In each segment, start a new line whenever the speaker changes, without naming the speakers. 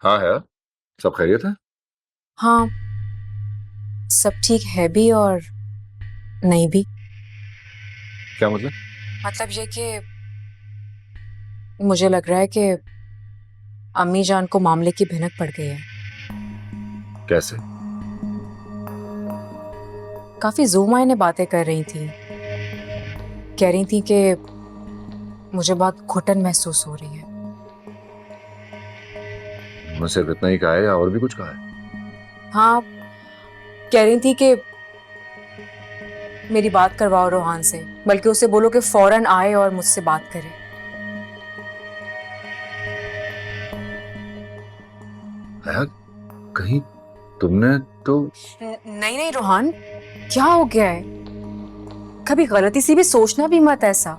हाँ है। सब खैरियत है?
हाँ, सब ठीक है भी और नहीं भी।
क्या मतलब?
मतलब ये कि मुझे लग रहा है कि अम्मी जान को मामले की भनक पड़ गई है।
कैसे?
काफी ज़ूम बातें कर रही थी। कह रही थी कि मुझे बहुत घुटन महसूस हो रही है।
उन्होंने सिर्फ इतना ही कहा है या और भी कुछ कहा है?
हाँ, कह रही थी कि मेरी बात करवाओ रोहान से, बल्कि उसे बोलो कि फौरन आए और मुझसे बात करे।
हया, कहीं तुमने तो।
नहीं नहीं रोहान, क्या हो गया है? कभी गलती से भी सोचना भी मत ऐसा।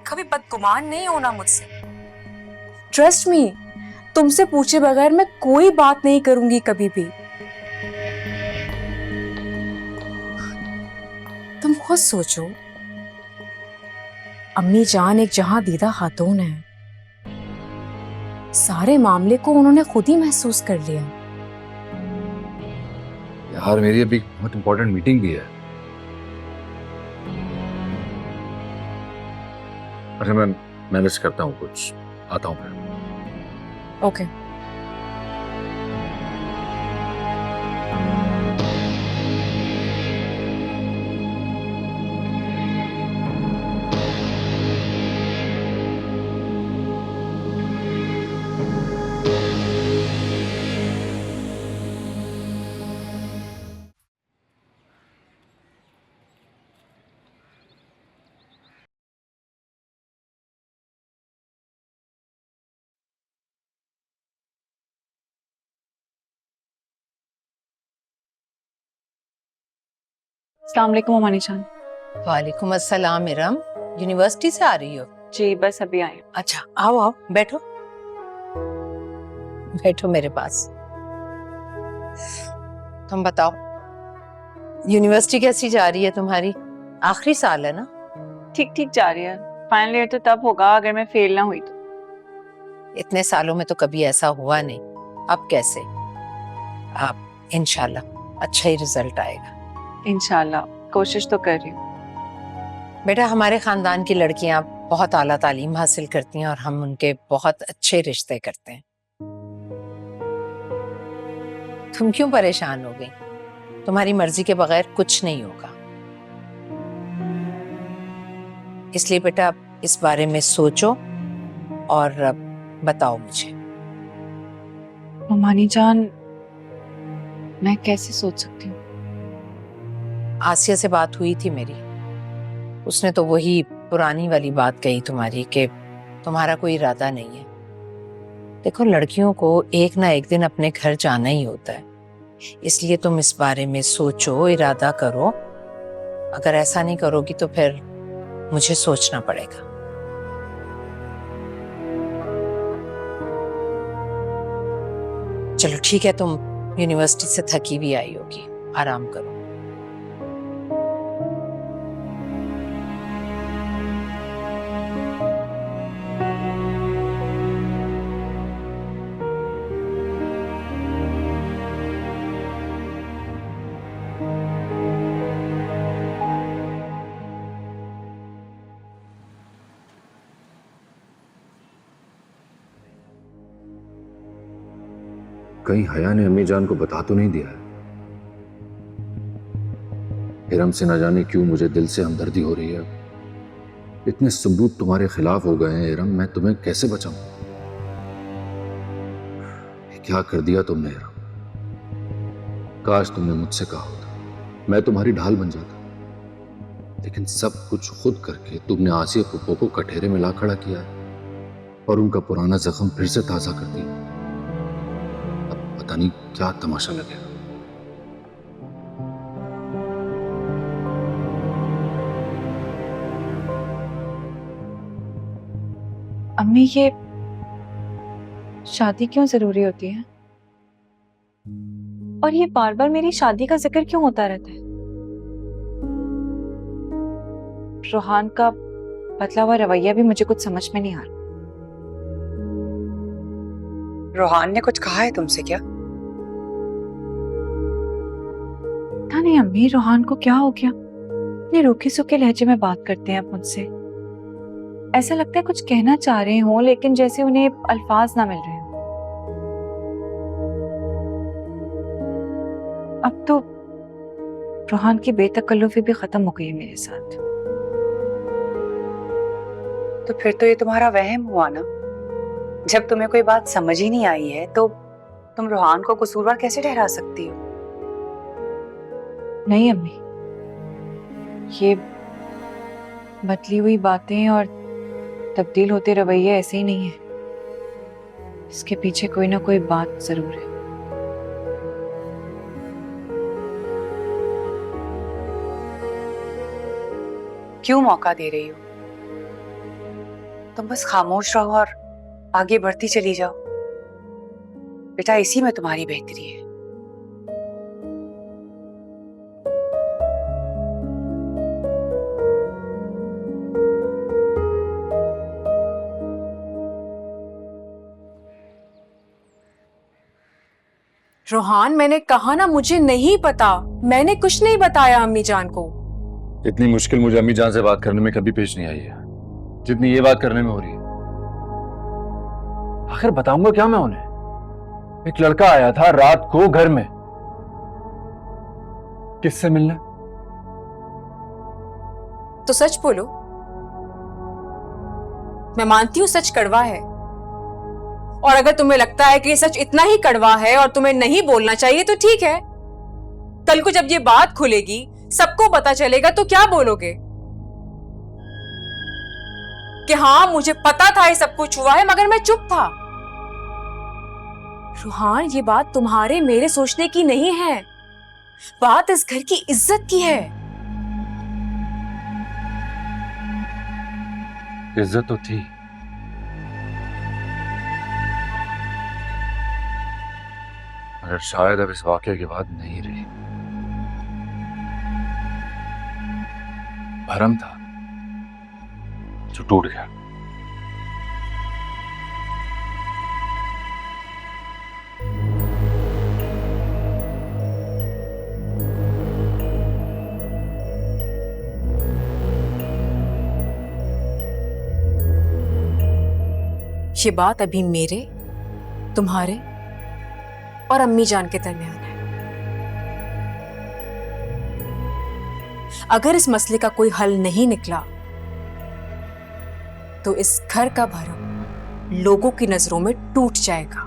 कभी बदगुमान नहीं होना मुझसे। ट्रस्ट मी, तुमसे पूछे बगैर मैं कोई बात नहीं करूंगी कभी भी। तुम खुद सोचो, अम्मी जान एक जहां दीदा खातून है। सारे मामले को उन्होंने खुद ही महसूस कर लिया।
यार मेरी अभी बहुत इंपॉर्टेंट मीटिंग भी है। अच्छा मैं मैनेज करता हूँ, कुछ आता हूँ फिर।
ओके।
अस्सलाम वालेकुम अमानी जान।
वालेकुम अस्सलाम इरम। यूनिवर्सिटी से आ रही हो?
जी बस अभी आई।
अच्छा आओ आओ बैठो। बैठो मेरे पास। तुम बताओ, यूनिवर्सिटी कैसी जा रही है तुम्हारी? आखिरी साल है ना?
ठीक ठीक जा रही है। फाइनल ईयर तो तब होगा अगर मैं फेल ना हुई तो।
इतने सालों में तो कभी ऐसा हुआ नहीं। अब कैसे? आप इंशाल्लाह अच्छा ही रिजल्ट आएगा।
इंशाल्लाह कोशिश तो कर रही हूँ।
बेटा, हमारे खानदान की लड़कियां बहुत आला तालीम हासिल करती हैं और हम उनके बहुत अच्छे रिश्ते करते हैं। तुम क्यों परेशान हो गई? तुम्हारी मर्जी के बगैर कुछ नहीं होगा। इसलिए बेटा इस बारे में सोचो और बताओ मुझे।
अमानी जान, मैं कैसे सोच सकती हूँ?
आसिया से बात हुई थी मेरी। उसने तो वही पुरानी वाली बात कही तुम्हारी कि तुम्हारा कोई इरादा नहीं है। देखो, लड़कियों को एक ना एक दिन अपने घर जाना ही होता है। इसलिए तुम इस बारे में सोचो, इरादा करो। अगर ऐसा नहीं करोगी तो फिर मुझे सोचना पड़ेगा। चलो ठीक है, तुम यूनिवर्सिटी से थकी भी आई होगी, आराम करो।
कहीं हया ने अम्मी जान को बता तो नहीं दिया है? इरम से न जाने क्यों मुझे दिल से हमदर्दी हो रही है। इतने सबूत तुम्हारे खिलाफ हो गए हैं इरम, मैं तुम्हें कैसे बचाऊं? ये क्या कर दिया तुमने इरम? काश तुमने मुझसे कहा होता, मैं तुम्हारी ढाल बन जाता। लेकिन सब कुछ खुद करके तुमने आसिया पुप्पो को कठेरे में ला खड़ा किया है और उनका पुराना जख्म फिर से ताजा कर दिया। अब पता नहीं क्या तमाशा लगेगा।
अम्मी, ये शादी क्यों जरूरी होती है? और ये बार बार मेरी शादी का जिक्र क्यों होता रहता है? रोहान का बदला हुआ रवैया भी मुझे कुछ समझ में नहीं आ रहा।
रोहान ने कुछ कहा है तुमसे क्या?
पता नहीं अम्मी, रोहान को क्या हो गया? इतने रूखे सूखे लहजे में बात करते हैं अब मुझसे। ऐसा लगता है कुछ कहना चाह रहे हो लेकिन जैसे उन्हें अल्फाज ना मिल रहे हो। अब तो रोहान की बेतकल्लुफी भी खत्म हो गई है मेरे साथ।
तो फिर तो ये तुम्हारा वहम हुआ ना। जब तुम्हें कोई बात समझ ही नहीं आई है तो तुम रोहान को कसूरवार कैसे ठहरा सकती हो?
नहीं अम्मी, ये बदली हुई बातें और तब्दील होते रवैये ऐसे ही नहीं है। इसके पीछे कोई ना कोई बात जरूर है।
क्यों मौका दे रही हो? तुम बस खामोश रहो और आगे बढ़ती चली जाओ। बेटा, इसी में तुम्हारी बेहतरी है।
रोहान, मैंने कहा ना मुझे नहीं पता। मैंने कुछ नहीं बताया अम्मी जान को।
इतनी मुश्किल मुझे अम्मी जान से बात करने में कभी पेश नहीं आई है जितनी ये बात करने में हो रही है। आखिर बताऊंगा क्या मैं उन्हें? एक लड़का आया था रात को घर में, किससे मिलने?
तो सच बोलो। मैं मानती हूं सच कड़वा है, और अगर तुम्हें लगता है कि ये सच इतना ही कड़वा है और तुम्हें नहीं बोलना चाहिए तो ठीक है। कल को जब ये बात खुलेगी, सबको पता चलेगा, तो क्या बोलोगे? कि हाँ मुझे पता था ये सब कुछ हुआ है मगर मैं चुप था। रोहान, ये बात तुम्हारे मेरे सोचने की नहीं है, बात इस घर की इज्जत की है।
इज्जत तो थी, मगर शायद अब इस वाकये के बाद नहीं रही। भरम था जो टूट गया।
ये बात अभी मेरे, तुम्हारे और अम्मी जान के दरमियान है। अगर इस मसले का कोई हल नहीं निकला तो इस घर का भरम लोगों की नजरों में टूट जाएगा।